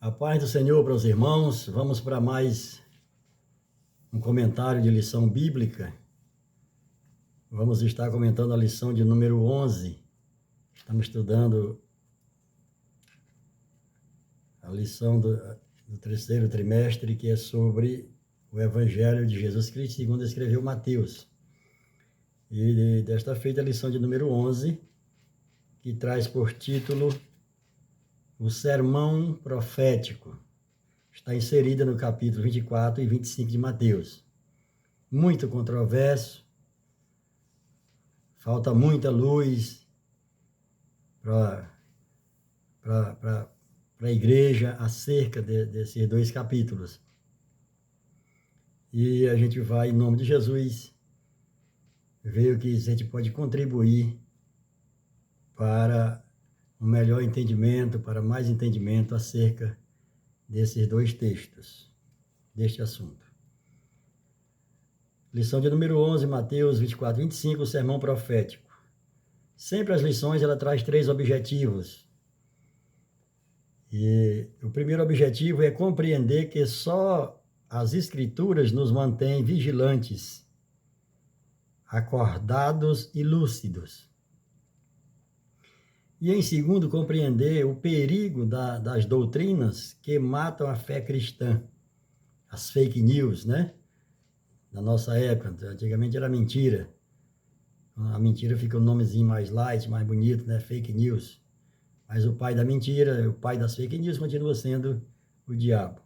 A paz do Senhor para os irmãos. Vamos para mais um comentário de lição bíblica. Vamos estar comentando a lição de número 11. Estamos estudando a lição do terceiro trimestre, que é sobre o Evangelho de Jesus Cristo, segundo escreveu Mateus. E desta feita a lição de número 11, que traz por título o sermão profético. Está inserida no capítulo 24 e 25 de Mateus. Muito controverso, falta muita luz para a igreja acerca desses dois capítulos. E a gente vai, em nome de Jesus, ver o que a gente pode contribuir para um melhor entendimento, para mais entendimento acerca desses dois textos, deste assunto. Lição de número 11, Mateus 24, 25, o sermão profético. Sempre as lições, ela traz três objetivos. E o primeiro objetivo é compreender que só as Escrituras nos mantêm vigilantes, acordados e lúcidos. E, em segundo, compreender o perigo das doutrinas que matam a fé cristã, as fake news, né? Na nossa época, antigamente era mentira. A mentira fica um nomezinho mais light, mais bonito, né? Fake news. Mas o pai da mentira, o pai das fake news, continua sendo o diabo.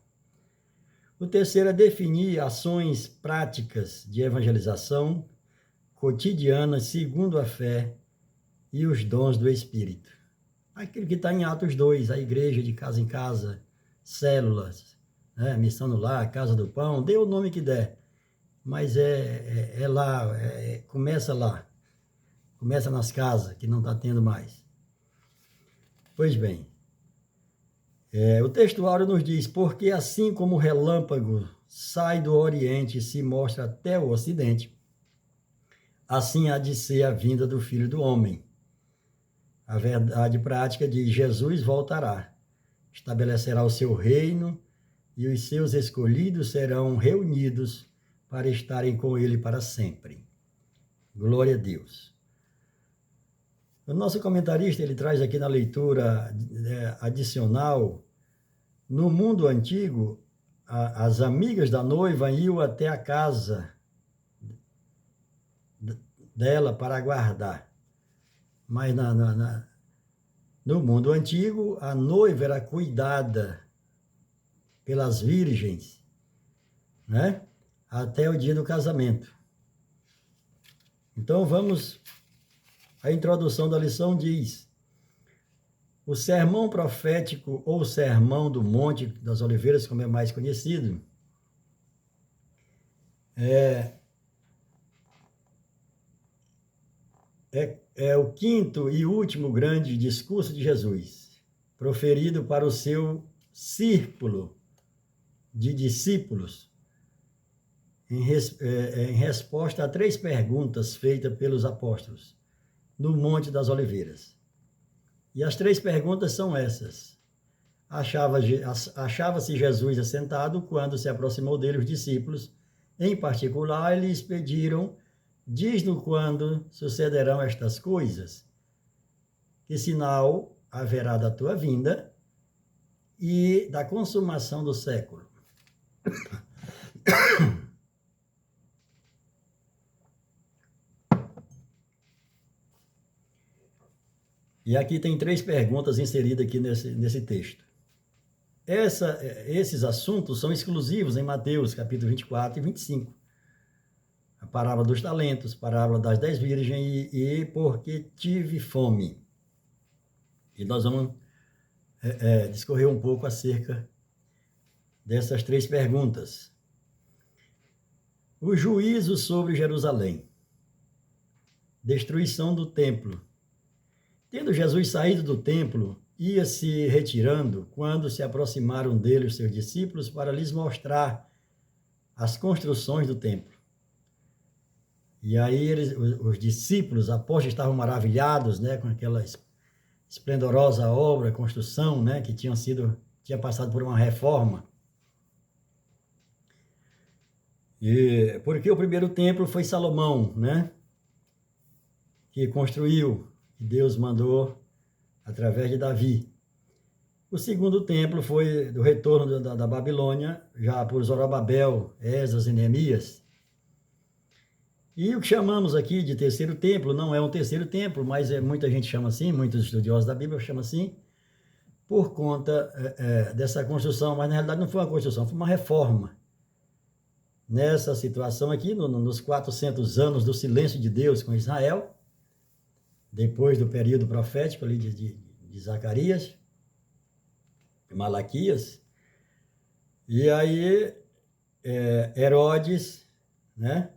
O terceiro é definir ações práticas de evangelização cotidianas segundo a fé e os dons do Espírito. Aquilo que está em Atos 2, a igreja de casa em casa, células, né? Missão no lar, casa do pão, dê o nome que der. Mas é lá, começa lá. Começa nas casas, que não está tendo mais. Pois bem, o textuário nos diz, porque assim como o relâmpago sai do Oriente e se mostra até o Ocidente, assim há de ser a vinda do Filho do Homem. A verdade prática de Jesus voltará, estabelecerá o seu reino e os seus escolhidos serão reunidos para estarem com ele para sempre. Glória a Deus. O nosso comentarista, ele traz aqui na leitura adicional, no mundo antigo, as amigas da noiva iam até a casa dela para aguardar. Mas no mundo antigo, a noiva era cuidada pelas virgens, né? Até o dia do casamento. Então, a introdução da lição diz, o sermão profético, ou sermão do Monte das Oliveiras, como é mais conhecido, é o quinto e último grande discurso de Jesus, proferido para o seu círculo de discípulos, em resposta a três perguntas feitas pelos apóstolos no Monte das Oliveiras. E as três perguntas são essas. Achava-se Jesus assentado quando se aproximou dele os discípulos. Em particular, eles pediram, diz-nos quando sucederão estas coisas, que sinal haverá da tua vinda e da consumação do século. E aqui tem três perguntas inseridas aqui nesse texto. Esses assuntos são exclusivos em Mateus, capítulo 24 e 25. A parábola dos talentos, a parábola das 10 virgens e porque tive fome. E nós vamos discorrer um pouco acerca dessas três perguntas. O juízo sobre Jerusalém. Destruição do templo. Tendo Jesus saído do templo, ia se retirando quando se aproximaram dele os seus discípulos para lhes mostrar as construções do templo. E aí os discípulos, após estavam maravilhados, né, com aquela esplendorosa obra, construção, né, que tinha sido tinha passado por uma reforma. E porque o primeiro templo foi Salomão, né? Que construiu, que Deus mandou através de Davi. O segundo templo foi do retorno da Babilônia, já por Zorobabel, Esdras e Neemias. E o que chamamos aqui de terceiro templo não é um terceiro templo, mas muita gente chama assim, muitos estudiosos da Bíblia chamam assim, por conta dessa construção, mas na realidade não foi uma construção, foi uma reforma. Nessa situação aqui, nos 400 anos do silêncio de Deus com Israel, depois do período profético ali de Zacarias, Malaquias, e aí Herodes, né?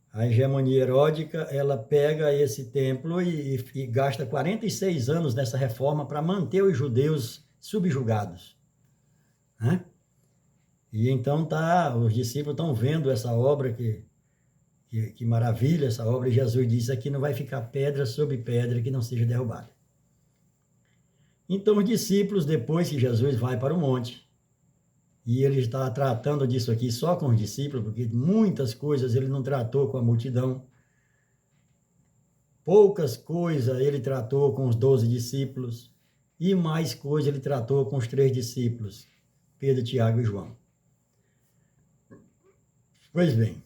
A hegemonia heródica, ela pega esse templo e gasta 46 anos nessa reforma para manter os judeus subjugados, né? E então os discípulos estão vendo essa obra, que maravilha essa obra, e Jesus disse, aqui não vai ficar pedra sobre pedra que não seja derrubada. Então os discípulos, depois que Jesus vai para o monte, e ele está tratando disso aqui só com os discípulos, porque muitas coisas ele não tratou com a multidão, poucas coisas ele tratou com os 12 discípulos, e mais coisas ele tratou com os 3 discípulos, Pedro, Tiago e João. Pois bem,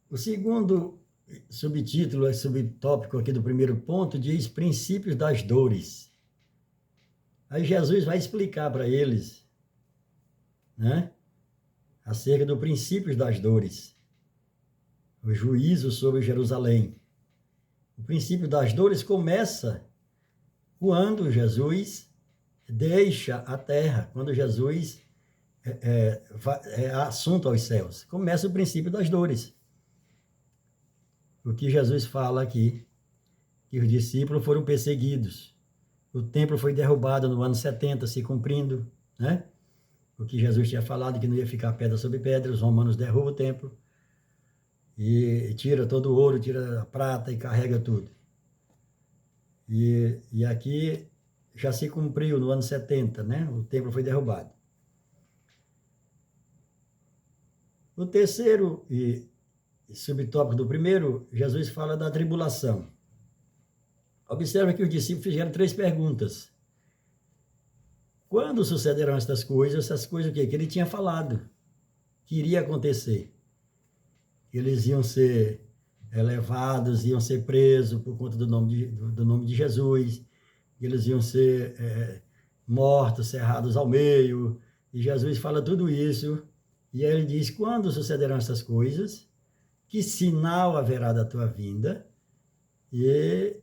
o segundo subtítulo, subtópico aqui do primeiro ponto, diz princípios das dores. Aí Jesus vai explicar para eles, né, acerca do princípios das dores, o juízo sobre Jerusalém. O princípio das dores começa quando Jesus deixa a terra, quando Jesus é assunto aos céus. Começa o princípio das dores. O que Jesus fala aqui, que os discípulos foram perseguidos. O templo foi derrubado no ano 70, se cumprindo, né? O que Jesus tinha falado, que não ia ficar pedra sobre pedra, os romanos derrubam o templo e tira todo o ouro, tira a prata e carrega tudo. E aqui já se cumpriu no ano 70, né? O templo foi derrubado. O terceiro e subtópico do primeiro, Jesus fala da tribulação. Observa que os discípulos fizeram 3 perguntas. Quando sucederão essas coisas? Essas coisas o quê? Que ele tinha falado, que iria acontecer. Eles iam ser levados, iam ser presos por conta do nome de Jesus, eles iam ser mortos, cerrados ao meio, e Jesus fala tudo isso, e aí ele diz, quando sucederão essas coisas, que sinal haverá da tua vinda, e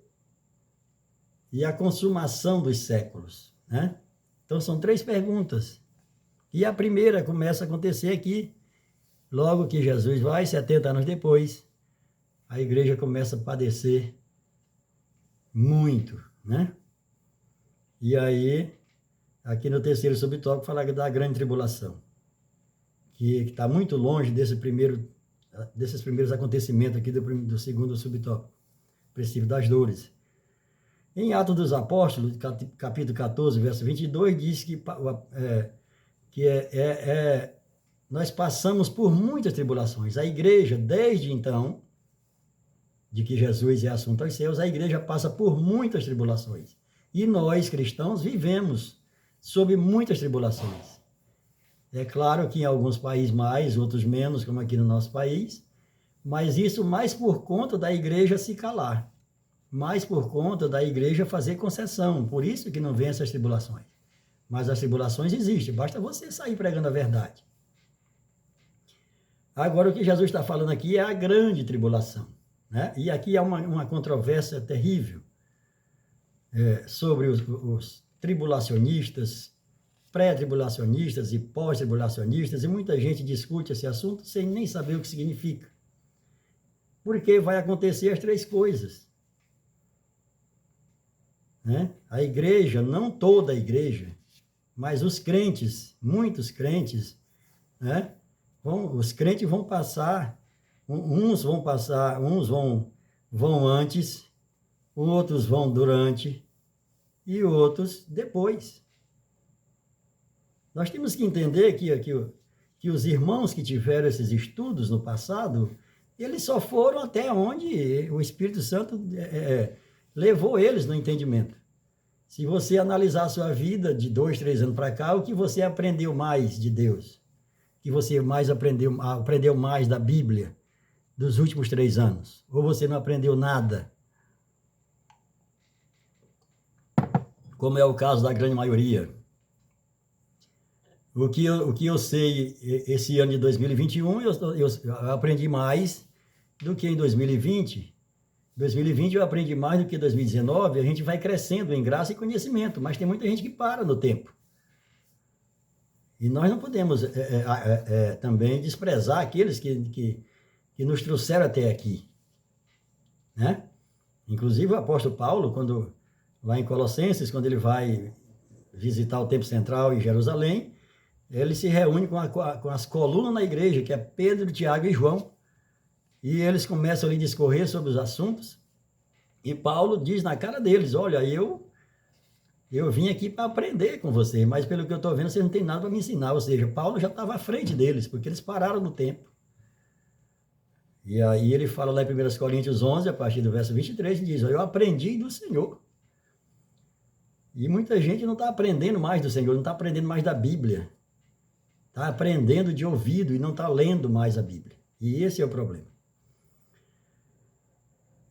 a consumação dos séculos, né? Então, são 3 perguntas. E a primeira começa a acontecer aqui, logo que Jesus vai, 70 anos depois, a igreja começa a padecer muito, né? E aí, aqui no terceiro subtópico, fala da grande tribulação, que está muito longe desses primeiros acontecimentos aqui do segundo subtópico, princípio das dores. Em Atos dos Apóstolos, capítulo 14, verso 22, diz que nós passamos por muitas tribulações. A igreja, desde então, de que Jesus é assunto aos céus, a igreja passa por muitas tribulações. E nós, cristãos, vivemos sob muitas tribulações. É claro que em alguns países mais, outros menos, como aqui no nosso país, mas isso mais por conta da igreja se calar, mais por conta da igreja fazer concessão. Por isso que não vem essas tribulações. Mas as tribulações existem, basta você sair pregando a verdade. Agora, o que Jesus está falando aqui é a grande tribulação, né? E aqui há uma controvérsia terrível sobre os tribulacionistas, pré-tribulacionistas e pós-tribulacionistas, e muita gente discute esse assunto sem nem saber o que significa. Porque vai acontecer as 3 coisas, né? A igreja, não toda a igreja, mas os crentes, muitos crentes, né? Os crentes vão passar, uns vão antes, outros vão durante, e outros depois. Nós temos que entender que os irmãos que tiveram esses estudos no passado, eles só foram até onde o Espírito Santo levou eles no entendimento. Se você analisar a sua vida de 2, 3 anos para cá, o que você aprendeu mais de Deus? O que você mais aprendeu mais da Bíblia dos últimos 3 anos? Ou você não aprendeu nada? Como é o caso da grande maioria. O que eu sei esse ano de 2021, eu aprendi mais do que em 2020. 2020 eu aprendi mais do que 2019, a gente vai crescendo em graça e conhecimento, mas tem muita gente que para no tempo. E nós não podemos também desprezar aqueles que nos trouxeram até aqui. Né? Inclusive o apóstolo Paulo, lá em Colossenses, quando ele vai visitar o Templo Central em Jerusalém, ele se reúne com as colunas na igreja, que é Pedro, Tiago e João, e eles começam ali a discorrer sobre os assuntos, e Paulo diz na cara deles, olha, eu vim aqui para aprender com vocês, mas pelo que eu estou vendo, vocês não têm nada para me ensinar, ou seja, Paulo já estava à frente deles, porque eles pararam no tempo. E aí ele fala lá em 1 Coríntios 11, a partir do verso 23, e diz, eu aprendi do Senhor. E muita gente não está aprendendo mais do Senhor, não está aprendendo mais da Bíblia. Está aprendendo de ouvido e não está lendo mais a Bíblia. E esse é o problema.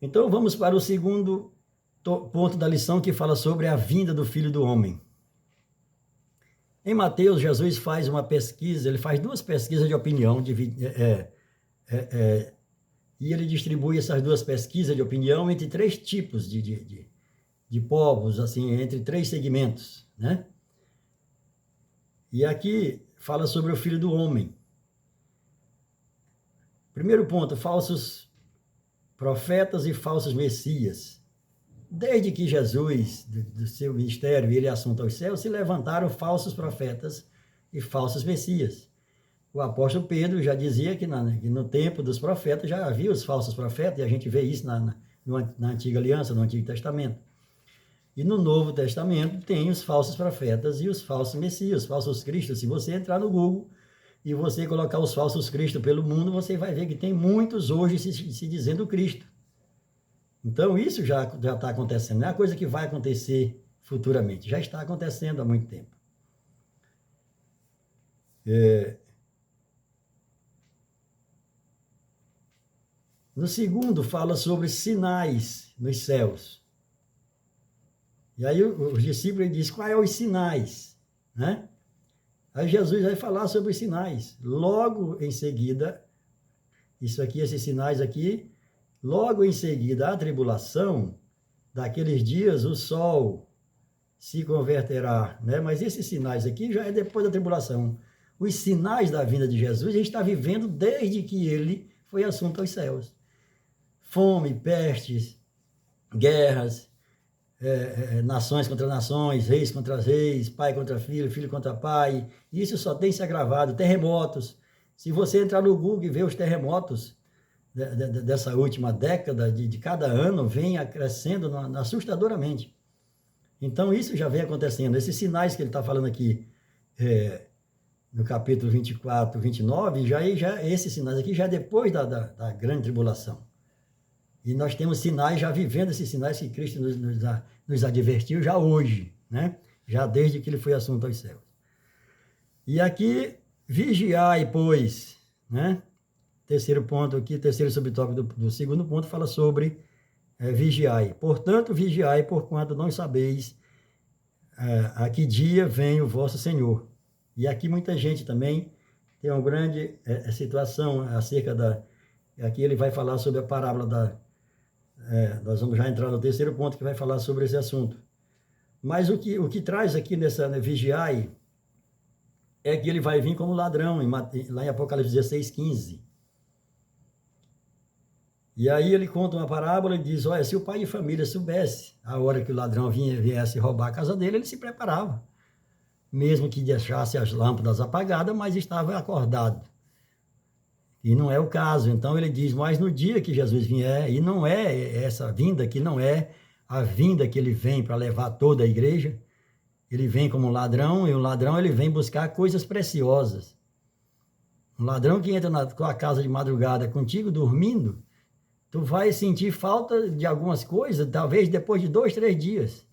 Então, vamos para o segundo ponto da lição, que fala sobre a vinda do Filho do Homem. Em Mateus, Jesus faz uma pesquisa, ele faz 2 pesquisas de opinião, e ele distribui essas 2 pesquisas de opinião entre 3 tipos de povos, assim, entre 3 segmentos, né? E aqui fala sobre o Filho do Homem. Primeiro ponto, falsos profetas e falsos messias. Desde que Jesus, do seu ministério, ele assunto aos céus, se levantaram falsos profetas e falsos messias. O apóstolo Pedro já dizia que no tempo dos profetas já havia os falsos profetas, e a gente vê isso na Antiga Aliança, no Antigo Testamento. E no Novo Testamento tem os falsos profetas e os falsos messias, os falsos cristos. Se você entrar no Google e você colocar os falsos cristos pelo mundo, você vai ver que tem muitos hoje se dizendo Cristo. Então isso já está acontecendo, não é uma coisa que vai acontecer futuramente, já está acontecendo há muito tempo. No segundo, fala sobre sinais nos céus. E aí os discípulos dizem, quais são os sinais? Né? Aí Jesus vai falar sobre os sinais. Logo em seguida, esses sinais aqui, logo em seguida, a tribulação, daqueles dias o sol se converterá. Né? Mas esses sinais aqui já é depois da tribulação. Os sinais da vinda de Jesus, a gente está vivendo desde que ele foi assunto aos céus. Fome, pestes, guerras, nações contra nações, reis contra reis, pai contra filho, filho contra pai. Isso só tem se agravado. Terremotos. Se você entrar no Google e ver os terremotos dessa última década, de cada ano, vem crescendo assustadoramente. Então, isso já vem acontecendo. Esses sinais que ele está falando aqui, no capítulo 24, 29, esses sinais aqui já é depois da grande tribulação. E nós temos sinais, já vivendo esses sinais que Cristo nos advertiu já hoje, né? Já desde que ele foi assunto aos céus. E aqui, vigiai, pois, né? Terceiro ponto aqui, terceiro subtópico do segundo ponto, fala sobre vigiai. Portanto, vigiai, porquanto não sabeis a que dia vem o vosso Senhor. E aqui muita gente também tem uma grande situação acerca aqui ele vai falar sobre a parábola nós vamos já entrar no terceiro ponto que vai falar sobre esse assunto. Mas o que traz aqui nessa vigiai é que ele vai vir como ladrão, lá em Apocalipse 16, 15. E aí ele conta uma parábola e diz, olha, se o pai de família soubesse a hora que o ladrão viesse roubar a casa dele, ele se preparava. Mesmo que deixasse as lâmpadas apagadas, mas estava acordado. E não é o caso. Então ele diz, mas no dia que Jesus vier, e não é essa vinda que não é a vinda que ele vem para levar toda a igreja. Ele vem como um ladrão, e o ladrão ele vem buscar coisas preciosas. Um ladrão que entra na tua casa de madrugada contigo dormindo, tu vai sentir falta de algumas coisas, talvez depois de 2, 3 dias.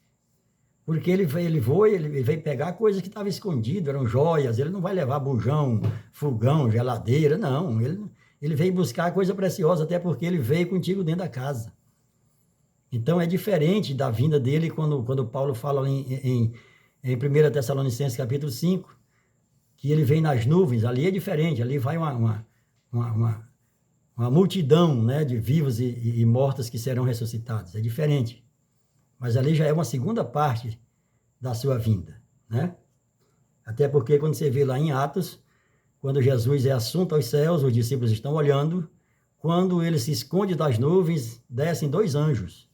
Porque ele veio pegar coisas que estavam escondidas, eram joias, ele não vai levar bujão, fogão, geladeira, não. Ele veio buscar coisa preciosa, até porque ele veio contigo dentro da casa. Então é diferente da vinda dele quando Paulo fala em 1 Tessalonicenses capítulo 5, que ele vem nas nuvens, ali é diferente, ali vai uma multidão, né, de vivos e mortos que serão ressuscitados, é diferente. Mas ali já é uma segunda parte da sua vinda, né? Até porque quando você vê lá em Atos, quando Jesus é assunto aos céus, os discípulos estão olhando, quando ele se esconde das nuvens, descem 2 anjos,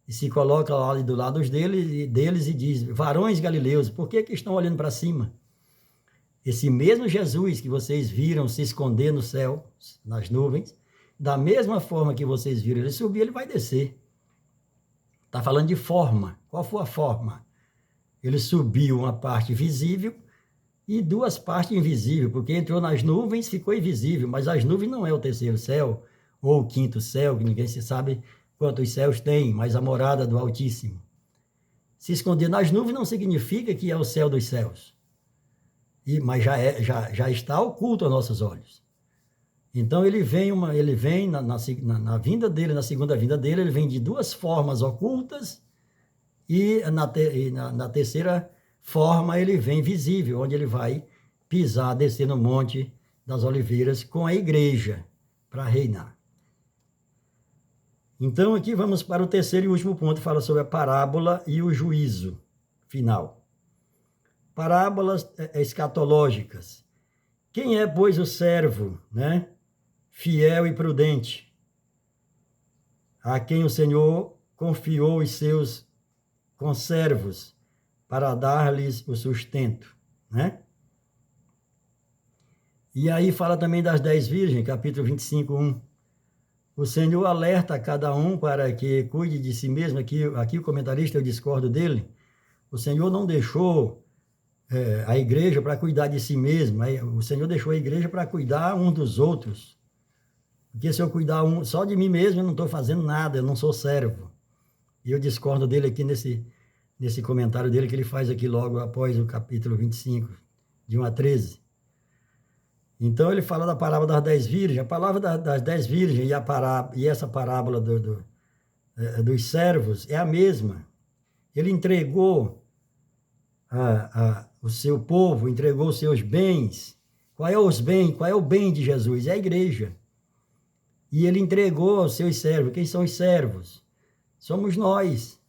e se coloca lá do lado deles e diz: varões galileus, por que estão olhando para cima? Esse mesmo Jesus que vocês viram se esconder no céu, nas nuvens, da mesma forma que vocês viram ele subir, ele vai descer. Está falando de forma. Qual foi a forma? Ele subiu uma parte visível e 2 partes invisíveis, porque entrou nas nuvens, ficou invisível, mas as nuvens não é o 3º céu, ou o 5º céu, que ninguém se sabe quantos céus tem, mas a morada do Altíssimo. Se esconder nas nuvens não significa que é o céu dos céus, mas já está oculto aos nossos olhos. Então ele vem na vinda dele, na segunda vinda dele, ele vem de 2 formas ocultas, e na terceira forma ele vem visível, onde ele vai pisar, descer no Monte das Oliveiras com a igreja para reinar. Então aqui vamos para o terceiro e último ponto, fala sobre a parábola e o juízo final. Parábolas escatológicas. Quem é, pois, o servo, né, fiel e prudente, a quem o Senhor confiou os seus conservos para dar-lhes o sustento, né? E aí fala também das 10 virgens, capítulo 25, 1. O Senhor alerta a cada um para que cuide de si mesmo. Aqui o comentarista, eu discordo dele. O Senhor não deixou a igreja para cuidar de si mesmo. O Senhor deixou a igreja para cuidar um dos outros. Porque se eu cuidar só de mim mesmo, eu não estou fazendo nada, eu não sou servo. E eu discordo dele aqui nesse comentário dele, que ele faz aqui logo após o capítulo 25, de 1 a 13. Então ele fala da parábola das 10 virgens. A palavra das 10 virgens e essa parábola dos servos é a mesma. Ele entregou o seu povo, entregou os seus bens. Qual é os bens? Qual é o bem de Jesus? É a igreja. E ele entregou aos seus servos. Quem são os servos? Somos nós.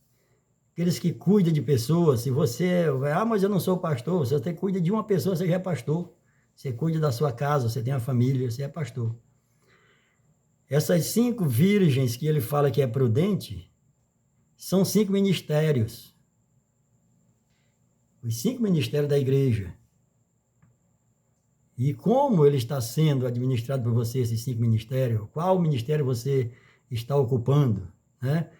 Aqueles que cuidam de pessoas. Se você... mas eu não sou pastor. Se você cuida de uma pessoa, você já é pastor. Você cuida da sua casa, você tem uma família, você é pastor. Essas 5 virgens que ele fala que é prudente, são 5 ministérios. Os 5 ministérios da igreja. E como ele está sendo administrado por você, esses 5 ministérios? Qual ministério você está ocupando? Né?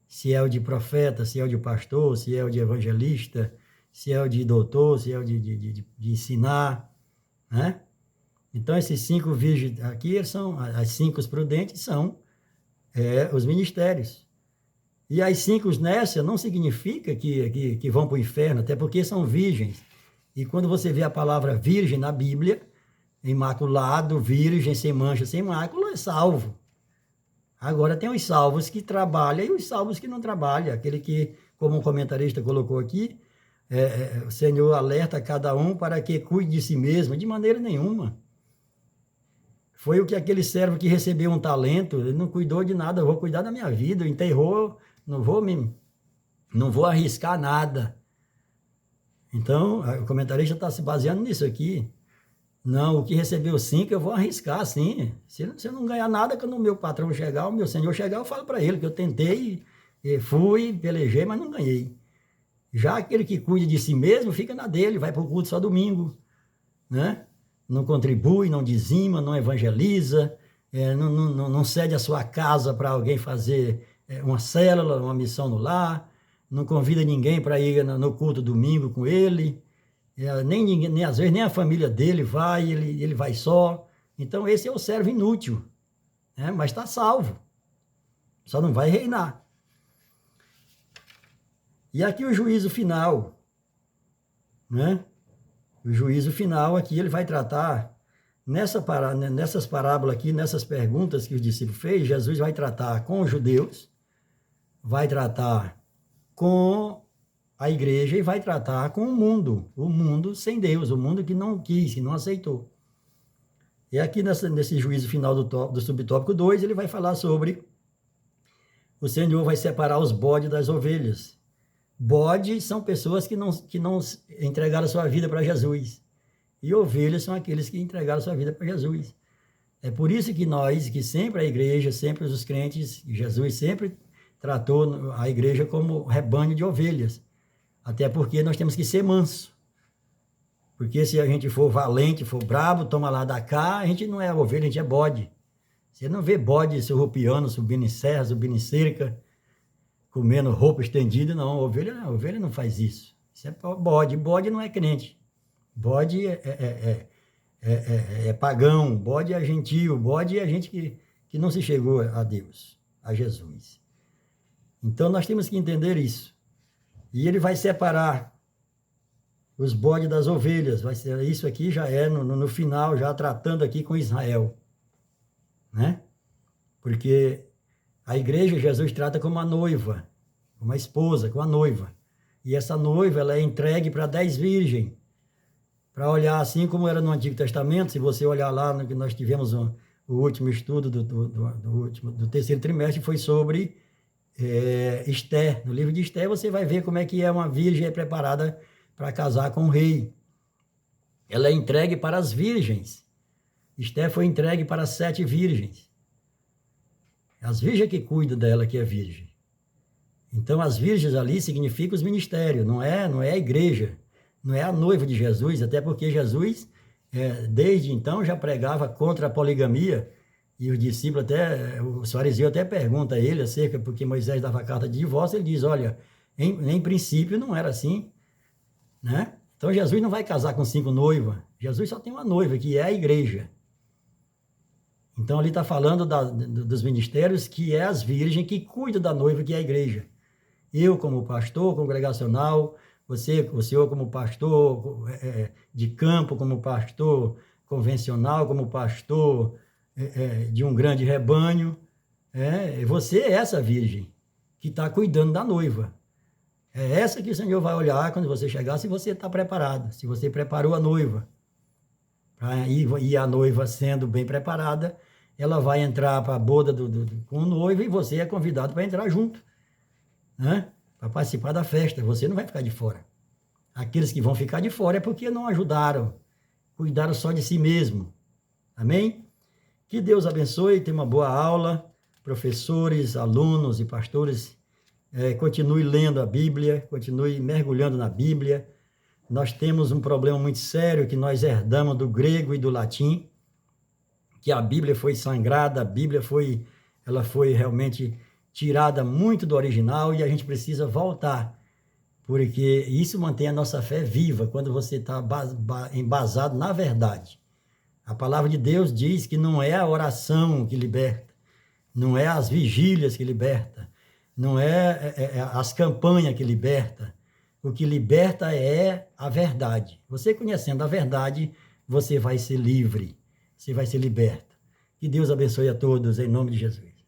Se é o de profeta, se é o de pastor, se é o de evangelista, se é o de doutor, se é o de ensinar, né? Então, esses 5 virgens aqui, as 5 prudentes são os ministérios. E as 5 nessa não significa que vão para o inferno, até porque são virgens. E quando você vê a palavra virgem na Bíblia, imaculado, virgem, sem mancha, sem mácula, é salvo. Agora tem os salvos que trabalham e os salvos que não trabalham. Aquele que, como um comentarista colocou aqui, o Senhor alerta cada um para que cuide de si mesmo, de maneira nenhuma. Foi o que aquele servo que recebeu um talento, ele não cuidou de nada, eu vou cuidar da minha vida, enterrou, não vou arriscar nada. Então, o comentarista está se baseando nisso aqui. Não, o que recebeu 5, eu vou arriscar, sim. Se eu não ganhar nada, quando o meu patrão chegar, o meu senhor chegar, eu falo para ele que eu tentei, fui, pelejei, mas não ganhei. Já aquele que cuida de si mesmo, fica na dele, vai para o culto só domingo, né? Não contribui, não dizima, não evangeliza, não cede a sua casa para alguém fazer uma célula, uma missão no lar, não convida ninguém para ir no culto domingo com ele, nem ninguém, nem às vezes nem a família dele vai, ele vai só. Então esse é o servo inútil, né? Mas está salvo, só não vai reinar. E aqui o juízo final, né? O juízo final aqui ele vai tratar, nessas parábolas aqui, nessas perguntas que o discípulo fez, Jesus vai tratar com os judeus, vai tratar com a igreja e vai tratar com o mundo sem Deus, o mundo que não quis, que não aceitou. E aqui nesse juízo final do subtópico 2, ele vai falar sobre o Senhor vai separar os bodes das ovelhas. Bodes são pessoas que não entregaram a sua vida para Jesus. E ovelhas são aqueles que entregaram a sua vida para Jesus. É por isso que sempre a igreja, sempre os crentes, Jesus sempre tratou a igreja como rebanho de ovelhas. Até porque nós temos que ser manso. Porque se a gente for valente, for brabo, toma lá da cá, a gente não é ovelha, a gente é bode. Você não vê bode surrupiando, subindo em serra, subindo em cerca, comendo roupa estendida, não. Ovelha não faz isso. Isso é bode. Bode não é crente. Bode é pagão, bode é gentil, bode é gente que não se chegou a Deus, a Jesus. Então nós temos que entender isso. E ele vai separar os bodes das ovelhas. Vai ser isso aqui, já é no final, já tratando aqui com Israel, né? Porque a igreja, Jesus trata como uma noiva, uma esposa, com a noiva. E essa noiva, ela é entregue para 10 virgens, para olhar assim como era no Antigo Testamento. Se você olhar lá no que nós tivemos o último estudo do terceiro trimestre, foi sobre Esté. No livro de Esté você vai ver como é que uma virgem preparada para casar com o rei. Ela é entregue para as virgens. Esté foi entregue para 7 virgens. As virgens que cuidam dela que é virgem. Então as virgens ali significam os ministérios, não é a igreja, não é a noiva de Jesus, até porque Jesus, desde então, já pregava contra a poligamia. E os discípulos os fariseus até perguntam a ele acerca, porque Moisés dava carta de divórcio, ele diz, olha, em princípio não era assim, né? Então Jesus não vai casar com 5 noivas, Jesus só tem uma noiva, que é a igreja. Então ali está falando dos ministérios, que é as virgens que cuidam da noiva, que é a igreja. Eu como pastor congregacional, o senhor como pastor de campo, como pastor convencional, como pastor de um grande rebanho, você é essa virgem que está cuidando da noiva. É essa que o Senhor vai olhar quando você chegar, se você está preparado, se você preparou a noiva. E a noiva sendo bem preparada, ela vai entrar para a boda com o noivo e você é convidado para entrar junto, né? Para participar da festa. Você não vai ficar de fora. Aqueles que vão ficar de fora é porque não ajudaram, cuidaram só de si mesmo. Amém? Que Deus abençoe, tenha uma boa aula. Professores, alunos e pastores, continue lendo a Bíblia, continue mergulhando na Bíblia. Nós temos um problema muito sério que nós herdamos do grego e do latim, que a Bíblia foi sangrada, a Bíblia foi realmente tirada muito do original e a gente precisa voltar, porque isso mantém a nossa fé viva, quando você está embasado na verdade. A palavra de Deus diz que não é a oração que liberta, não é as vigílias que liberta, não é as campanhas que liberta. O que liberta é a verdade. Você conhecendo a verdade, você vai ser livre, você vai ser liberto. Que Deus abençoe a todos, em nome de Jesus.